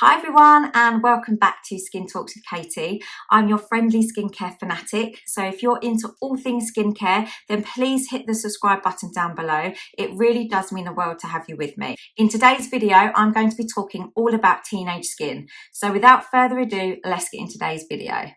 Hi everyone and welcome back to Skin Talks with Katie. I'm your friendly skincare fanatic. So if you're into all things skincare, then please hit the subscribe button down below. It really does mean the world to have you with me. In today's video, I'm going to be talking all about teenage skin. So without further ado, let's get into today's video.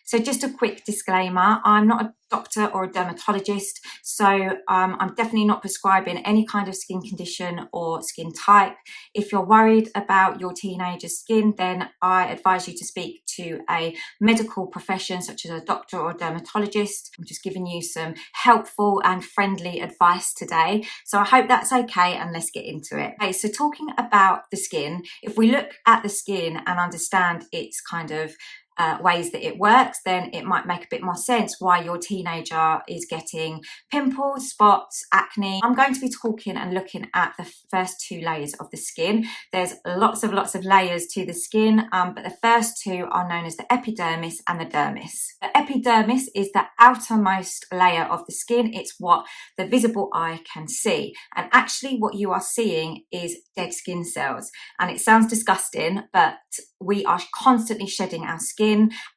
So just a quick disclaimer, I'm not a doctor or a dermatologist, so I'm definitely not prescribing any kind of skin condition or skin type. If you're worried about your teenager's skin, then I advise you to speak to a medical profession such as a doctor or a dermatologist. I'm just giving you some helpful and friendly advice today. So I hope that's okay and let's get into it. Okay, so talking about the skin, if we look at the skin and understand its kind of ways that it works, then it might make a bit more sense why your teenager is getting pimples, spots, acne. I'm going to be talking and looking at the first two layers of the skin. There's lots of layers to the skin, but the first two are known as the epidermis and the dermis. The epidermis is the outermost layer of the skin. It's what the visible eye can see. And actually what you are seeing is dead skin cells. And it sounds disgusting, but we are constantly shedding our skin,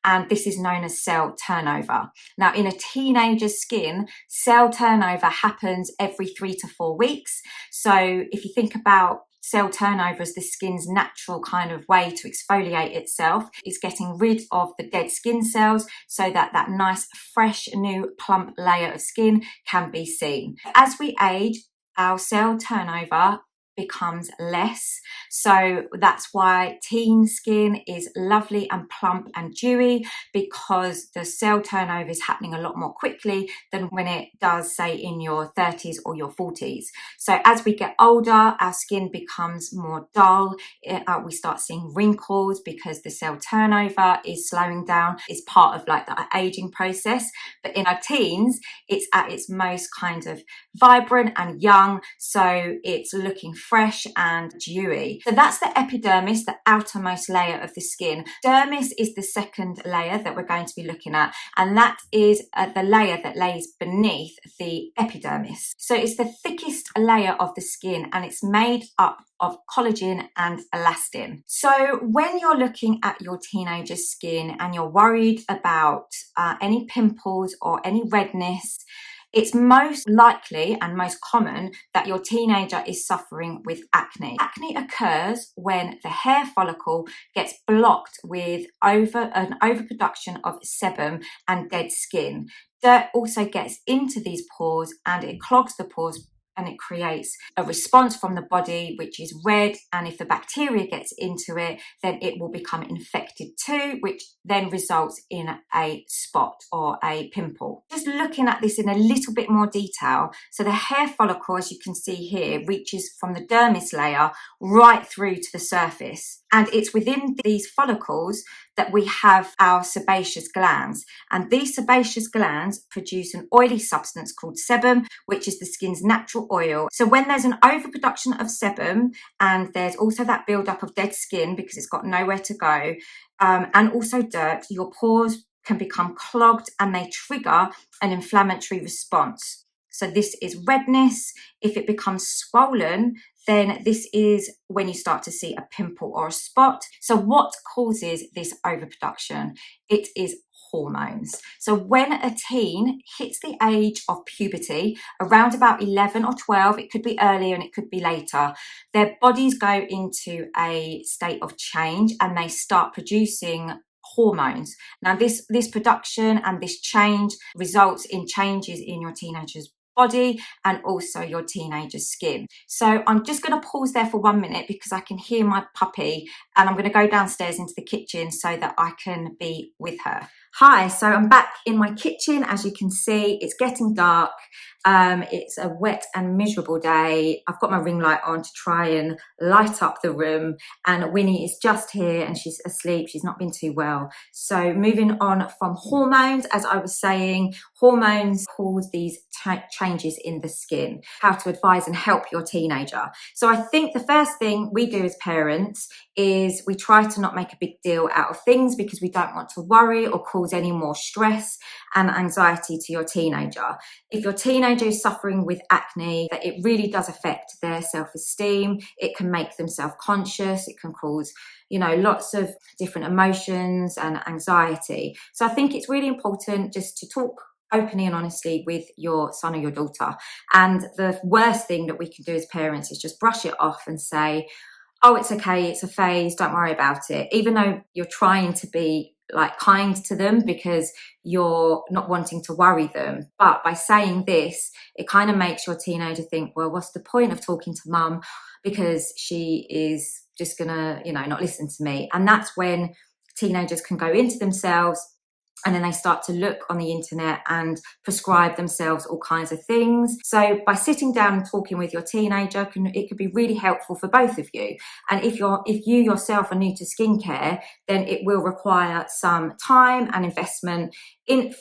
and this is known as cell turnover. Now, in a teenager's skin, cell turnover happens every 3 to 4 weeks. So if you think about cell turnover as the skin's natural kind of way to exfoliate itself, is getting rid of the dead skin cells so that that nice, fresh, new, plump layer of skin can be seen. As we age, our cell turnover becomes less, so that's why teen skin is lovely and plump and dewy, because the cell turnover is happening a lot more quickly than when it does, say, in your 30s or your 40s. So as we get older, our skin becomes more dull. We start seeing wrinkles because the cell turnover is slowing down. It's part of like the aging process. But in our teens, it's at its most kind of vibrant and young, so it's looking fresh and dewy. So that's the epidermis, the outermost layer of the skin. Dermis is the second layer that we're going to be looking at, and that is the layer that lays beneath the epidermis. So it's the thickest layer of the skin, and it's made up of collagen and elastin. So when you're looking at your teenager's skin and you're worried about any pimples or any redness, it's most likely and most common that your teenager is suffering with acne. Acne occurs when the hair follicle gets blocked with an overproduction of sebum and dead skin. Dirt also gets into these pores and it clogs the pores, and it creates a response from the body which is red, and if the bacteria gets into it, then it will become infected too, which then results in a spot or a pimple. Just looking at this in a little bit more detail, so the hair follicle, as you can see here, reaches from the dermis layer right through to the surface, and it's within these follicles that we have our sebaceous glands, and these sebaceous glands produce an oily substance called sebum, which is the skin's natural oil. So when there's an overproduction of sebum, and there's also that buildup of dead skin because it's got nowhere to go, and also dirt, your pores can become clogged and they trigger an inflammatory response. So this is redness. If it becomes swollen, then this is when you start to see a pimple or a spot. So what causes this overproduction? It is hormones. So when a teen hits the age of puberty, around about 11 or 12, it could be earlier and it could be later, their bodies go into a state of change and they start producing hormones. Now this production and this change results in changes in your teenager's body and also your teenager's skin. So I'm just going to pause there for 1 minute because I can hear my puppy, and I'm going to go downstairs into the kitchen so that I can be with her. Hi, so I'm back in my kitchen. As you can see, it's getting dark. It's a wet and miserable day. I've got my ring light on to try and light up the room, and Winnie is just here and she's asleep. She's not been too well. So moving on from hormones, as I was saying, hormones cause these changes in the skin. How to advise and help your teenager. So I think the first thing we do as parents is we try to not make a big deal out of things because we don't want to worry or cause any more stress and anxiety to your teenager. If your teenager teenager is suffering with acne, that it really does affect their self-esteem. It can make them self-conscious. It can cause, you know, lots of different emotions and anxiety. So I think it's really important just to talk openly and honestly with your son or your daughter. And the worst thing that we can do as parents is just brush it off and say, oh, it's okay, it's a phase, don't worry about it. Even though you're trying to be like kind to them because you're not wanting to worry them. But by saying this, it kind of makes your teenager think, well, what's the point of talking to mum, because she is just gonna, you know, not listen to me. And that's when teenagers can go into themselves, and then they start to look on the internet and prescribe themselves all kinds of things. So by sitting down and talking with your teenager, it could be really helpful for both of you. And if you yourself are new to skincare, then it will require some time and investment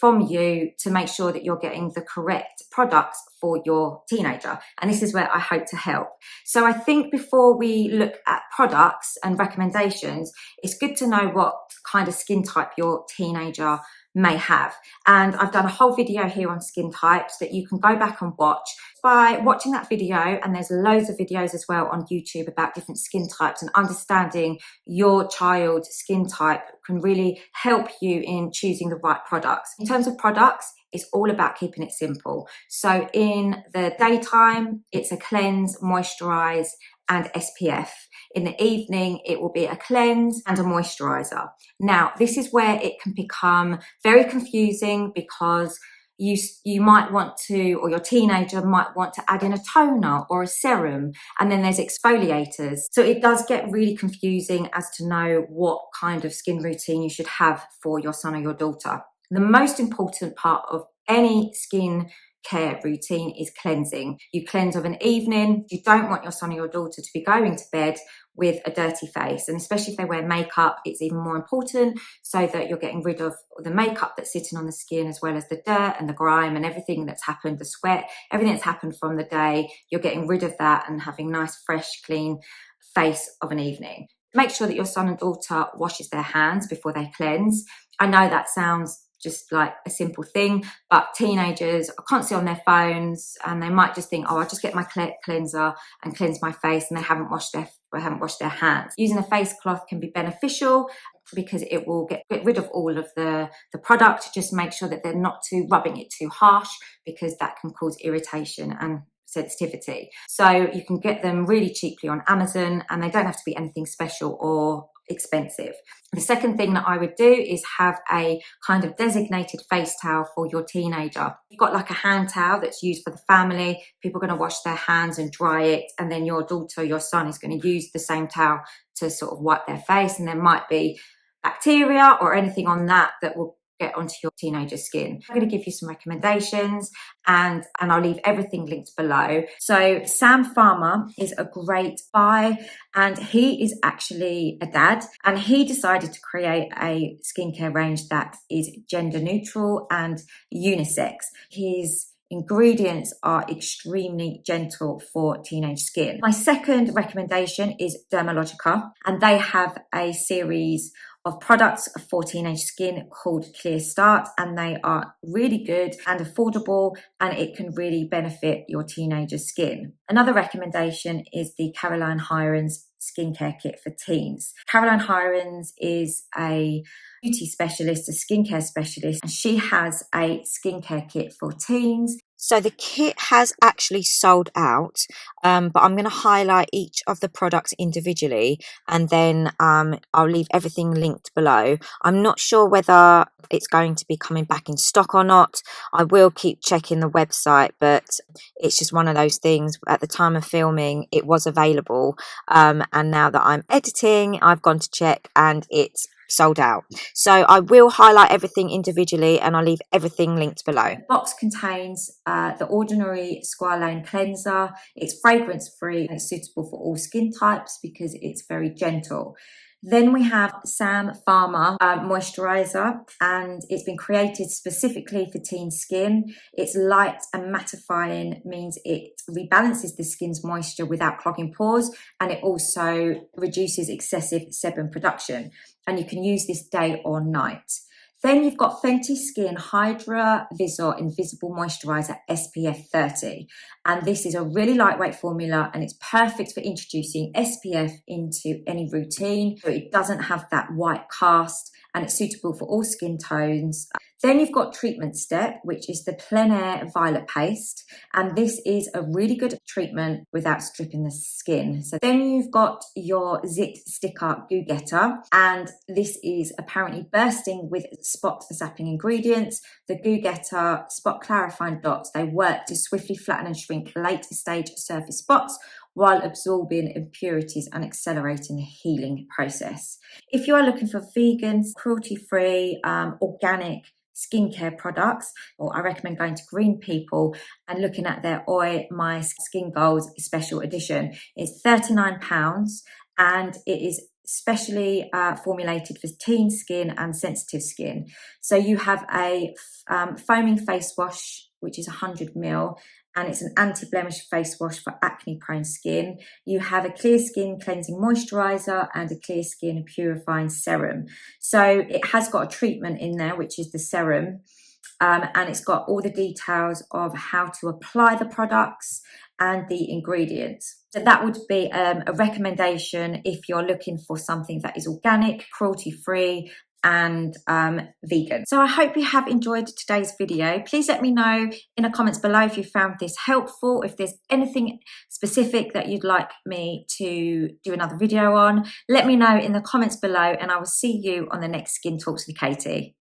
from you to make sure that you're getting the correct products for your teenager. And this is where I hope to help. So I think before we look at products and recommendations, it's good to know what kind of skin type your teenager may have. And I've done a whole video here on skin types that you can go back and watch. By watching that video, and there's loads of videos as well on YouTube about different skin types, and understanding your child's skin type can really help you in choosing the right products. In terms of products, it's all about keeping it simple. So in the daytime, it's a cleanse, moisturize, and SPF. In the evening, it will be a cleanse and a moisturizer. Now, this is where it can become very confusing, because you might want to, or your teenager might want to add in a toner or a serum, and then there's exfoliators. So it does get really confusing as to know what kind of skin routine you should have for your son or your daughter. The most important part of any skin care routine is cleansing. You cleanse of an evening. You don't want your son or your daughter to be going to bed with a dirty face, and especially if they wear makeup, it's even more important, so that you're getting rid of the makeup that's sitting on the skin, as well as the dirt and the grime and everything that's happened, the sweat, everything that's happened from the day. You're getting rid of that and having nice, fresh, clean face of an evening. Make sure that your son and daughter washes their hands before they cleanse. I know that sounds just like a simple thing, but teenagers are constantly on their phones, and they might just think, oh, I'll just get my cleanser and cleanse my face, and they haven't washed their hands. Using a face cloth can be beneficial because it will get rid of all of the product. Just make sure that they're not rubbing it too harsh, because that can cause irritation and sensitivity. So you can get them really cheaply on Amazon, and they don't have to be anything special or expensive. The second thing that I would do is have a kind of designated face towel for your teenager. You've got like a hand towel that's used for the family. People are going to wash their hands and dry it, and then your daughter or your son is going to use the same towel to sort of wipe their face, and there might be bacteria or anything on that will get onto your teenager's skin. I'm going to give you some recommendations, and I'll leave everything linked below. So Sam Farmer is a great buy, and he is actually a dad, and he decided to create a skincare range that is gender neutral and unisex. His ingredients are extremely gentle for teenage skin. My second recommendation is Dermalogica, and they have a series of products for teenage skin called Clear Start, and they are really good and affordable, and it can really benefit your teenager's skin. Another recommendation is the Caroline Hirons skincare kit for teens. Caroline Hirons is a beauty specialist, a skincare specialist, and she has a skincare kit for teens. So the kit has actually sold out, but I'm going to highlight each of the products individually, and then I'll leave everything linked below. I'm not sure whether it's going to be coming back in stock or not. I will keep checking the website, but it's just one of those things. At the time of filming, it was available, and now that I'm editing, I've gone to check and it's sold out. So I will highlight everything individually, and I'll leave everything linked below. The box contains the Ordinary Squalane Cleanser. It's fragrance free and it's suitable for all skin types because it's very gentle. Then we have Sam Farmer Moisturiser, and it's been created specifically for teen skin. It's light and mattifying, means it rebalances the skin's moisture without clogging pores, and it also reduces excessive sebum production. And you can use this day or night. Then you've got Fenty Skin Hydra Visor Invisible Moisturiser SPF 30. And this is a really lightweight formula and it's perfect for introducing SPF into any routine. So it doesn't have that white cast and it's suitable for all skin tones. Then you've got Treatment Step, which is the Plein Air Violet Paste. And this is a really good treatment without stripping the skin. So then you've got your Zit Sticker Goo Getter. And this is apparently bursting with spot zapping ingredients. The Goo Getter spot clarifying dots. They work to swiftly flatten and shrink late stage surface spots while absorbing impurities and accelerating the healing process. If you are looking for vegan, cruelty-free, organic skincare products, or I recommend going to Green People and looking at their Oi My Skin Goals special edition. It's £39 and it is specially formulated for teen skin and sensitive skin. So you have a foaming face wash, which is 100ml, and it's an anti-blemish face wash for acne-prone skin. You have a clear skin cleansing moisturiser and a clear skin purifying serum. So it has got a treatment in there, which is the serum, and it's got all the details of how to apply the products and the ingredients. So that would be a recommendation if you're looking for something that is organic, cruelty-free, and vegan. So I hope you have enjoyed today's video. Please let me know in the comments below if you found this helpful, if there's anything specific that you'd like me to do another video on. Let me know in the comments below and I will see you on the next Skin Talks with Katie.